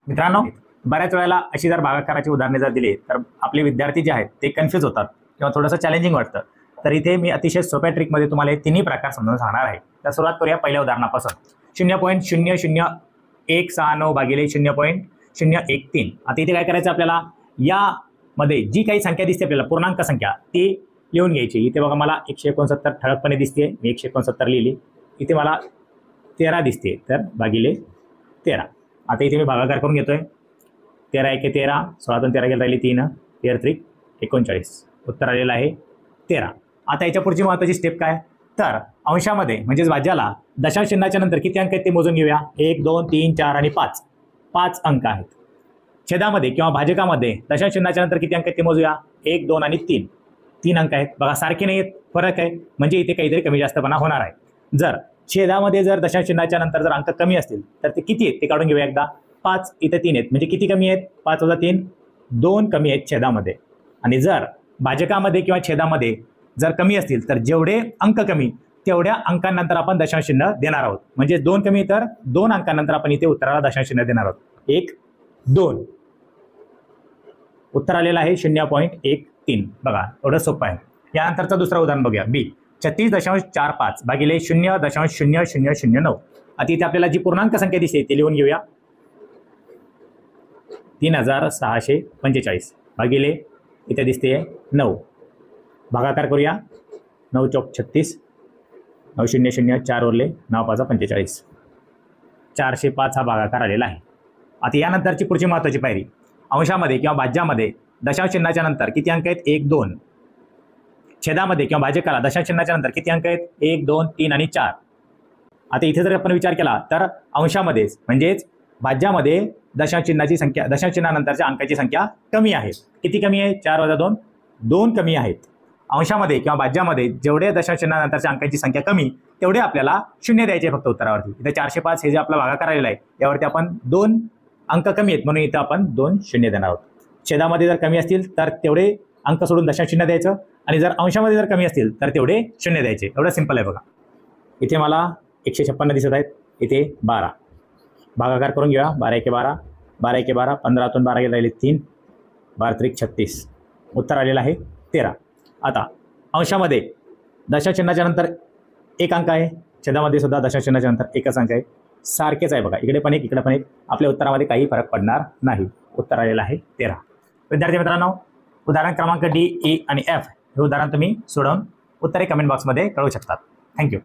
मित्रांनो, बऱ्याच वेळेला अशी जर भागाकाराची उदाहरणे जर दिली तर आपले विद्यार्थी जे आहेत ते कन्फ्यूज होतात किंवा थोडंसं चॅलेंजिंग वाटतं. तर इथे मी अतिशय सोप्या ट्रिकमध्ये तुम्हाला हे तिन्ही प्रकार समजावून सांगणार आहे. तर सुरुवात करूया पहिल्या उदाहरणापासून. 0.00169 भागिले 0.013. आता इथे काय करायचं आपल्याला, यामध्ये जी काही संख्या दिसते आपल्याला पूर्णांक संख्या ती लिहून घ्यायची. इथे बघा मला 169 ठळकपणे दिसते, मी 169 लिहिली. इथे मला 13 दिसते, तर भागिले 13. आता इथे मी भागाकार करून घेतोय. 13 एके 13, 16 13 गेला राहिली 3, 13 त्रिक 39. उत्तर आलेलं आहे 13. आता याच्या पुढची महत्त्वाची स्टेप काय, तर अंशामध्ये म्हणजेच भाज्याला दशांश चिन्हाच्या नंतर किती अंक आहेत ते मोजून घेऊया. 1 2 3 4 आणि 5. 5 अंक आहेत. छेदामध्ये किंवा भाजकामध्ये दशांश चिन्हाच्या नंतर किती अंक आहेत ते मोजूया. 1 2 आणि 3. 3 अंक आहेत. बघा सारखे नाही आहेत, फरक आहे, म्हणजे इथे काहीतरी कमी जास्तपणा होणार आहे. जर छेदामध्ये जर दशांश चिन्हाच्या नंतर जर अंक कमी असतील तर ते किती आहेत ते काढून घेऊया एकदा. 5 इथे 3 आहेत, म्हणजे किती कमी आहेत. 5 + 3 2 कमी आहेत छेदामध्ये. आणि जर भाजकामध्ये किंवा छेदामध्ये जर कमी असतील तर जेवढे अंक कमी तेवढ्या अंकांनंतर आपण दशांश चिन्ह देणार आहोत. म्हणजे 2 कमी तर 2 अंकांनंतर आपण इथे उत्तराला दशांश चिन्ह देणार आहोत. 1 2. उत्तर आलेलं आहे 0.13. बघा एवढं सोपं आहे. यानंतरचं दुसरं उदाहरण बघूया. बी 36.45 भागिले 0.0009. आता इथे आपल्याला जी पूर्णांक संख्या दिसते ती लिहून घेऊया. 3645 भागिले इथे दिसते 9. भागाकार करूया. 9 चौक 36, 9 0 0 4 उरले, 9 5 45. 405 हा भागाकार आलेला आहे. आता यानंतरची पुढची महत्त्वाची पायरी, अंशामध्ये किंवा भाज्यामध्ये दशांश चिन्हाच्या नंतर किती अंक आहेत. 1 2. छेदामध्ये किंवा भाजकाला दशांश चिन्हाच्या नंतर किती अंक आहेत. 1 2 3 आणि 4. आता इथे जर आपण विचार केला तर अंशामध्येच म्हणजेच भाज्यामध्ये दशांश चिन्हाची संख्या, दशांश चिन्हानंतरच्या अंकाची संख्या कमी आहे. किती कमी आहे. 4 - 2 2 कमी आहेत. अंशामध्ये किंवा भाज्यामध्ये जेवढे दशांश चिन्हानंतरच्या अंकाची संख्या कमी तेवढे आपल्याला 0 द्यायचे फक्त उत्तरावरती. इथे 405 हे जे आपला भागाकार आलेला आहे यावरती आपण 2 अंक कमी आहेत म्हणून इथं आपण 2 0 देणार आहोत. छेदामध्ये जर कमी असतील तर तेवढे अंक सोडून दशांश चिन्ह द्यायचं, आणि जर अंशामध्ये जर कमी असतील तर तेवढे 0 द्यायचे. एवढं सिंपल आहे बघा. इथे मला 156 दिसत आहेत, इथे 12. भागाकार करून घेऊया. 12 एके 12, 12 एके 12, 15तून 12 गेले राहिले 3, 12 त्रिक 36. उत्तर आलेलं आहे 13. आता अंशामध्ये दशांश चिन्हाच्या नंतर 1 अंक आहे, छेदामध्ये सुद्धा दशांश चिन्हाच्या नंतर 1च अंक आहे. सारखेच आहे बघा, इकडे पण 1 इकडे पण 1. आपल्या उत्तरामध्ये काही फरक पडणार नाही. उत्तर आलेलं आहे 13. विद्यार्थी मित्रांनो, उदाहरण क्रमांक D, E आणि F हे उदाहरण तुम्ही सोडवून उत्तरे कमेंट बॉक्समध्ये कळवू शकतात. थँक्यू.